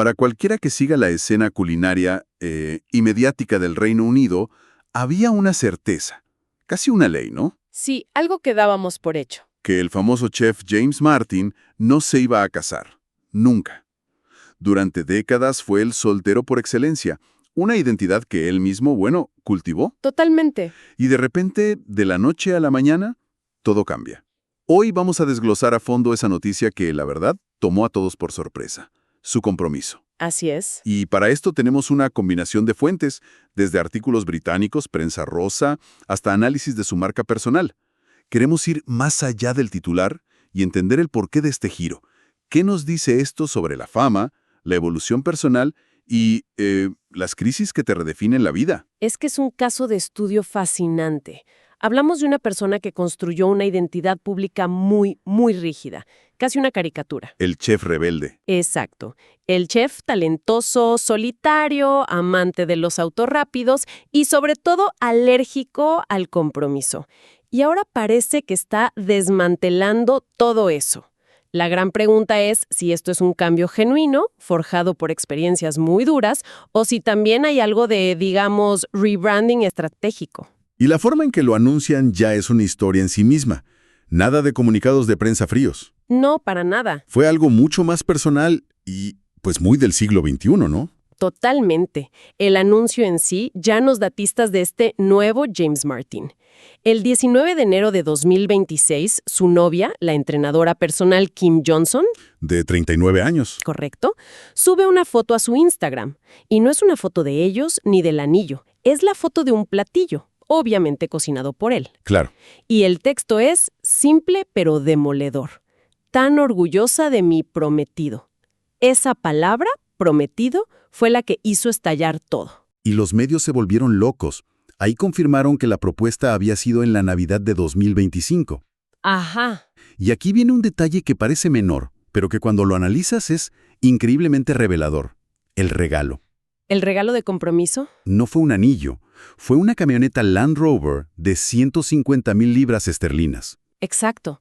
Para cualquiera que siga la escena culinaria y mediática del Reino Unido, había una certeza, casi una ley, ¿no? Sí, algo que dábamos por hecho. Que el famoso chef James Martin no se iba a casar. Nunca. Durante décadas fue el soltero por excelencia, una identidad que él mismo, cultivó. Totalmente. Y de repente, de la noche a la mañana, todo cambia. Hoy vamos a desglosar a fondo esa noticia que, la verdad, tomó a todos por sorpresa. Su compromiso. Así es. Y para esto tenemos una combinación de fuentes, desde artículos británicos, prensa rosa, hasta análisis de su marca personal. Queremos ir más allá del titular y entender el porqué de este giro. ¿Qué nos dice esto sobre la fama, la evolución personal y las crisis que te redefinen la vida? Es que es un caso de estudio fascinante. Hablamos de una persona que construyó una identidad pública muy, muy rígida, casi una caricatura. El chef rebelde. Exacto. El chef talentoso, solitario, amante de los autos rápidos y sobre todo alérgico al compromiso. Y ahora parece que está desmantelando todo eso. La gran pregunta es si esto es un cambio genuino, forjado por experiencias muy duras, o si también hay algo de, digamos, rebranding estratégico. Y la forma en que lo anuncian ya es una historia en sí misma. Nada de comunicados de prensa fríos. No, para nada. Fue algo mucho más personal y, pues, muy del siglo XXI, ¿no? Totalmente. El anuncio en sí ya nos da pistas de este nuevo James Martin. El 19 de enero de 2026, su novia, la entrenadora personal Kim Johnson, De 39 años. correcto, sube una foto a su Instagram. Y no es una foto de ellos ni del anillo, es la foto de un platillo, obviamente cocinado por él. Claro. Y el texto es simple pero demoledor. Tan orgullosa de mi prometido. Esa palabra, prometido, fue la que hizo estallar todo. Y los medios se volvieron locos. Ahí confirmaron que la propuesta había sido en la Navidad de 2025. Ajá. Y aquí viene un detalle que parece menor, pero que cuando lo analizas es increíblemente revelador. El regalo. ¿El regalo de compromiso? No fue un anillo, fue una camioneta Land Rover de 150,000 libras esterlinas. Exacto.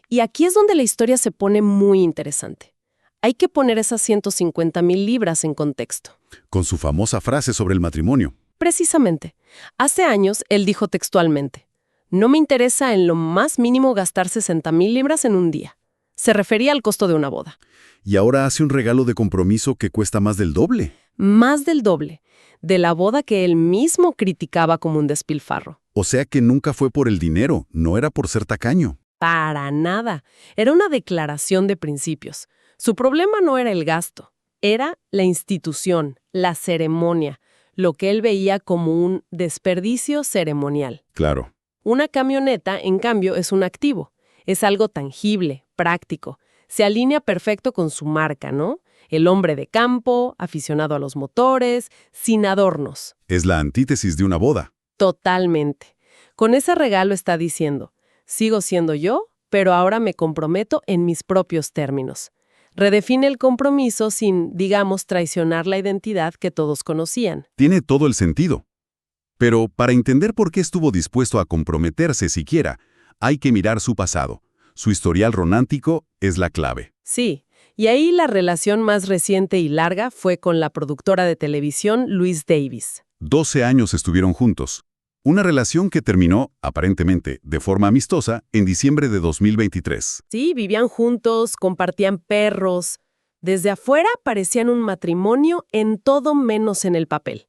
Y aquí es donde la historia se pone muy interesante. Hay que poner esas 150,000 libras en contexto. Con su famosa frase sobre el matrimonio. Precisamente. Hace años, él dijo textualmente, no me interesa en lo más mínimo gastar 60,000 libras en un día. Se refería al costo de una boda. Y ahora hace un regalo de compromiso que cuesta más del doble. Más del doble, de la boda que él mismo criticaba como un despilfarro. O sea que nunca fue por el dinero, no era por ser tacaño. Para nada. Era una declaración de principios. Su problema no era el gasto, era la institución, la ceremonia, lo que él veía como un desperdicio ceremonial. Claro. Una camioneta, en cambio, es un activo. Es algo tangible, práctico. Se alinea perfecto con su marca, ¿no? El hombre de campo, aficionado a los motores, sin adornos. Es la antítesis de una boda. Totalmente. Con ese regalo está diciendo, sigo siendo yo, pero ahora me comprometo en mis propios términos. Redefine el compromiso sin, digamos, traicionar la identidad que todos conocían. Tiene todo el sentido. Pero para entender por qué estuvo dispuesto a comprometerse siquiera, hay que mirar su pasado. Su historial romántico es la clave. Sí, y ahí la relación más reciente y larga fue con la productora de televisión Louise Davis. 12 años estuvieron juntos. Una relación que terminó, aparentemente, de forma amistosa, en diciembre de 2023. Sí, vivían juntos, compartían perros. Desde afuera parecían un matrimonio en todo menos en el papel.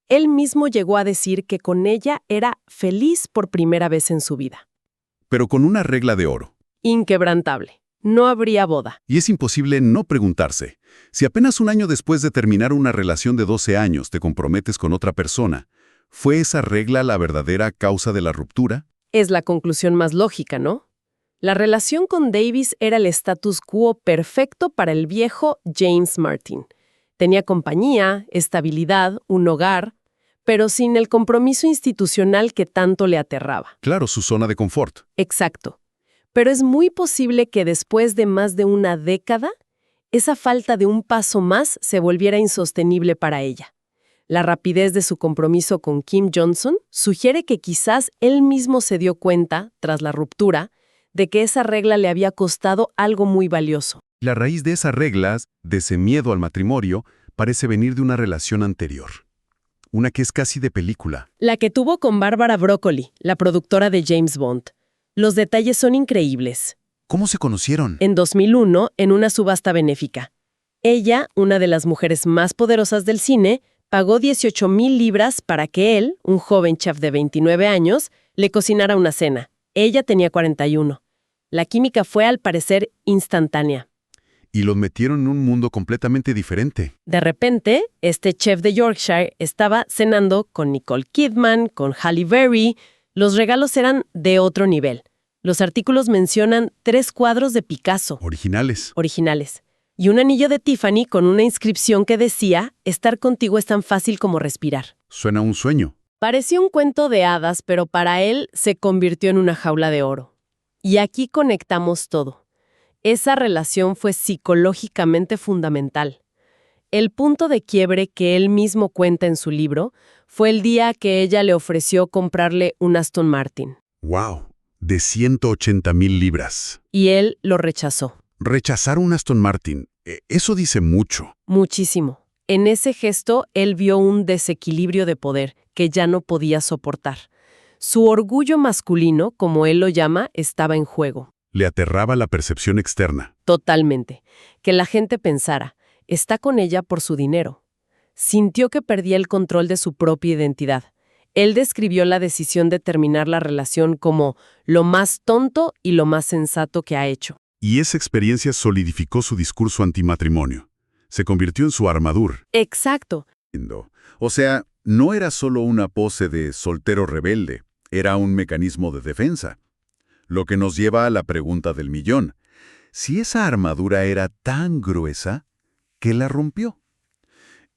Él mismo llegó a decir que con ella era feliz por primera vez en su vida. Pero con una regla de oro. Inquebrantable. No habría boda. Y es imposible no preguntarse, si apenas un año después de terminar una relación de 12 años te comprometes con otra persona, ¿fue esa regla la verdadera causa de la ruptura? Es la conclusión más lógica, ¿no? La relación con Davis era el status quo perfecto para el viejo James Martin. Tenía compañía, estabilidad, un hogar, pero sin el compromiso institucional que tanto le aterraba. Claro, su zona de confort. Exacto. Pero es muy posible que después de más de una década, esa falta de un paso más se volviera insostenible para ella. La rapidez de su compromiso con Kim Johnson sugiere que quizás él mismo se dio cuenta, tras la ruptura, de que esa regla le había costado algo muy valioso. La raíz de esas reglas, de ese miedo al matrimonio, parece venir de una relación anterior. Una que es casi de película. La que tuvo con Bárbara Broccoli, la productora de James Bond. Los detalles son increíbles. ¿Cómo se conocieron? En 2001, en una subasta benéfica. Ella, una de las mujeres más poderosas del cine, pagó 18,000 libras para que él, un joven chef de 29 años, le cocinara una cena. Ella tenía 41. La química fue, al parecer, instantánea. Y los metieron en un mundo completamente diferente. De repente, este chef de Yorkshire estaba cenando con Nicole Kidman, con Halle Berry. Los regalos eran de otro nivel. Los artículos mencionan 3 cuadros de Picasso. Originales. Y un anillo de Tiffany con una inscripción que decía: estar contigo es tan fácil como respirar. Suena a un sueño. Parecía un cuento de hadas, pero para él se convirtió en una jaula de oro. Y aquí conectamos todo. Esa relación fue psicológicamente fundamental. El punto de quiebre que él mismo cuenta en su libro fue el día que ella le ofreció comprarle un Aston Martin. ¡Wow! De 180,000 libras. Y él lo rechazó. Rechazar un Aston Martin, eso dice mucho. Muchísimo. En ese gesto, él vio un desequilibrio de poder que ya no podía soportar. Su orgullo masculino, como él lo llama, estaba en juego. Le aterraba la percepción externa. Totalmente. Que la gente pensara: está con ella por su dinero. Sintió que perdía el control de su propia identidad. Él describió la decisión de terminar la relación como lo más tonto y lo más sensato que ha hecho. Y esa experiencia solidificó su discurso antimatrimonio. Se convirtió en su armadura. Exacto. O sea, no era solo una pose de soltero rebelde, era un mecanismo de defensa. Lo que nos lleva a la pregunta del millón. Si esa armadura era tan gruesa, ¿qué la rompió?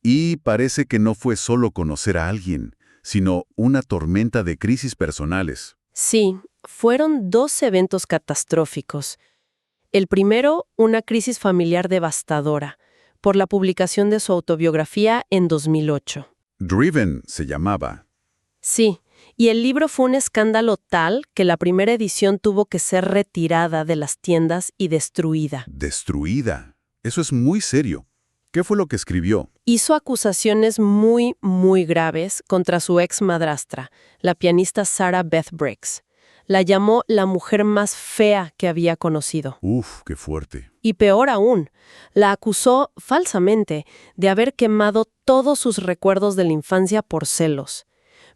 Y parece que no fue solo conocer a alguien, sino una tormenta de crisis personales. Sí, fueron 2 eventos catastróficos. El primero, una crisis familiar devastadora, por la publicación de su autobiografía en 2008. Driven se llamaba. Sí, y el libro fue un escándalo tal que la primera edición tuvo que ser retirada de las tiendas y destruida. ¿Destruida? Eso es muy serio. ¿Qué fue lo que escribió? Hizo acusaciones muy, muy graves contra su ex madrastra, la pianista Sarah Beth Briggs. La llamó la mujer más fea que había conocido. Uf, qué fuerte. Y peor aún, la acusó falsamente de haber quemado todos sus recuerdos de la infancia por celos.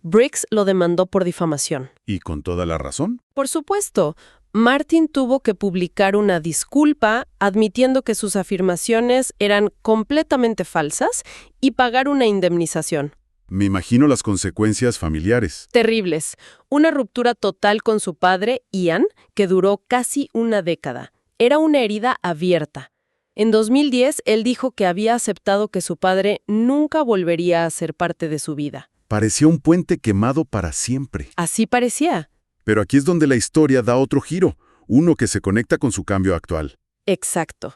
Briggs lo demandó por difamación. ¿Y con toda la razón? Por supuesto, Martin tuvo que publicar una disculpa admitiendo que sus afirmaciones eran completamente falsas y pagar una indemnización. Me imagino las consecuencias familiares. Terribles. Una ruptura total con su padre, Ian, que duró casi una década. Era una herida abierta. En 2010, él dijo que había aceptado que su padre nunca volvería a ser parte de su vida. Parecía un puente quemado para siempre. Así parecía. Pero aquí es donde la historia da otro giro, uno que se conecta con su cambio actual. Exacto.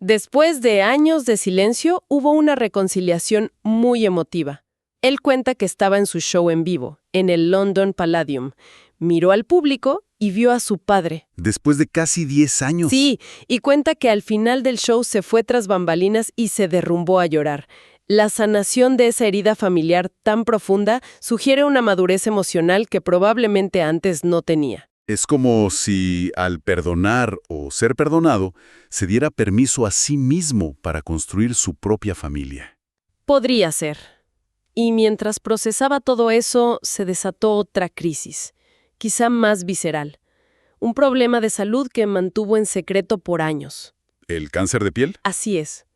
Después de años de silencio, hubo una reconciliación muy emotiva. Él cuenta que estaba en su show en vivo, en el London Palladium. Miró al público y vio a su padre. Después de casi 10 años. Sí, y cuenta que al final del show se fue tras bambalinas y se derrumbó a llorar. La sanación de esa herida familiar tan profunda sugiere una madurez emocional que probablemente antes no tenía. Es como si, al perdonar o ser perdonado, se diera permiso a sí mismo para construir su propia familia. Podría ser. Y mientras procesaba todo eso, se desató otra crisis, quizá más visceral. Un problema de salud que mantuvo en secreto por años. ¿El cáncer de piel? Así es.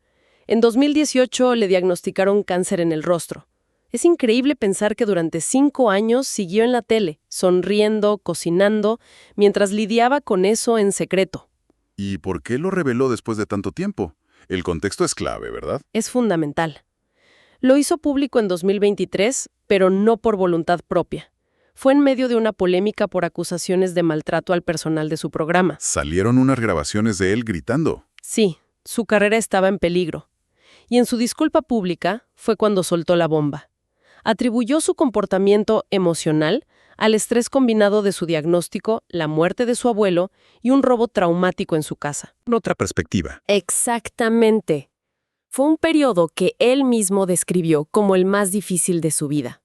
En 2018 le diagnosticaron cáncer en el rostro. Es increíble pensar que durante 5 años siguió en la tele, sonriendo, cocinando, mientras lidiaba con eso en secreto. ¿Y por qué lo reveló después de tanto tiempo? El contexto es clave, ¿verdad? Es fundamental. Lo hizo público en 2023, pero no por voluntad propia. Fue en medio de una polémica por acusaciones de maltrato al personal de su programa. Salieron unas grabaciones de él gritando. Sí, su carrera estaba en peligro. Y en su disculpa pública fue cuando soltó la bomba. Atribuyó su comportamiento emocional al estrés combinado de su diagnóstico, la muerte de su abuelo y un robo traumático en su casa. Otra perspectiva. Exactamente. Fue un periodo que él mismo describió como el más difícil de su vida.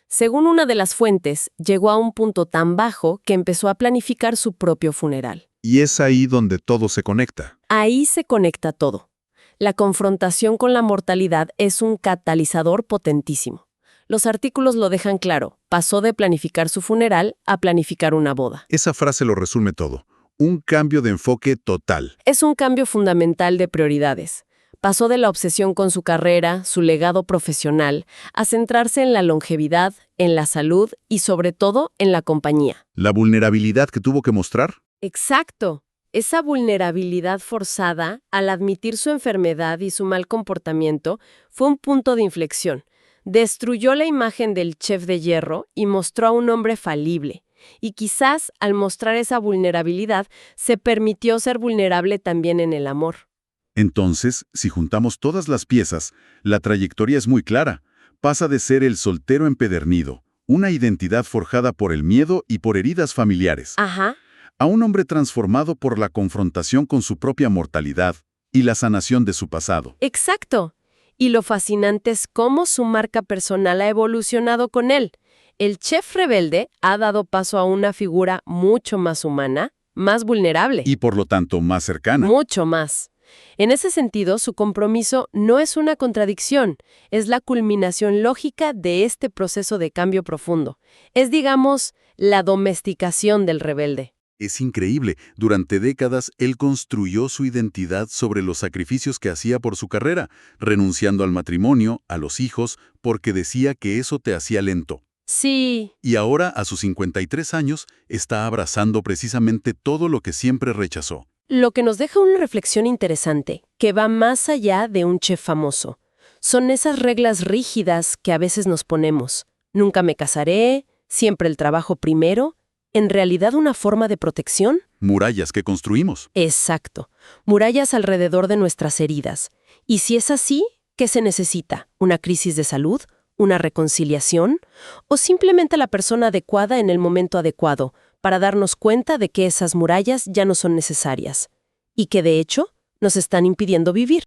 Según una de las fuentes, llegó a un punto tan bajo que empezó a planificar su propio funeral. Y es ahí donde todo se conecta. Ahí se conecta todo. La confrontación con la mortalidad es un catalizador potentísimo. Los artículos lo dejan claro. Pasó de planificar su funeral a planificar una boda. Esa frase lo resume todo. Un cambio de enfoque total. Es un cambio fundamental de prioridades. Pasó de la obsesión con su carrera, su legado profesional, a centrarse en la longevidad, en la salud y sobre todo en la compañía. La vulnerabilidad que tuvo que mostrar. Exacto. Esa vulnerabilidad forzada, al admitir su enfermedad y su mal comportamiento, fue un punto de inflexión. Destruyó la imagen del chef de hierro y mostró a un hombre falible. Y quizás, al mostrar esa vulnerabilidad, se permitió ser vulnerable también en el amor. Entonces, si juntamos todas las piezas, la trayectoria es muy clara. Pasa de ser el soltero empedernido, una identidad forjada por el miedo y por heridas familiares, Ajá. a un hombre transformado por la confrontación con su propia mortalidad y la sanación de su pasado. Exacto. Y lo fascinante es cómo su marca personal ha evolucionado con él. El chef rebelde ha dado paso a una figura mucho más humana, más vulnerable. Y por lo tanto más cercana. Mucho más. En ese sentido, su compromiso no es una contradicción, es la culminación lógica de este proceso de cambio profundo. Es, digamos, la domesticación del rebelde. Es increíble. Durante décadas, él construyó su identidad sobre los sacrificios que hacía por su carrera, renunciando al matrimonio, a los hijos, porque decía que eso te hacía lento. Sí. Y ahora, a sus 53 años, está abrazando precisamente todo lo que siempre rechazó. Lo que nos deja una reflexión interesante, que va más allá de un chef famoso. Son esas reglas rígidas que a veces nos ponemos. Nunca me casaré, siempre el trabajo primero. ¿En realidad una forma de protección? Murallas que construimos. Exacto. Murallas alrededor de nuestras heridas. Y si es así, ¿qué se necesita? ¿Una crisis de salud? ¿Una reconciliación? ¿O simplemente la persona adecuada en el momento adecuado para darnos cuenta de que esas murallas ya no son necesarias y que, de hecho, nos están impidiendo vivir?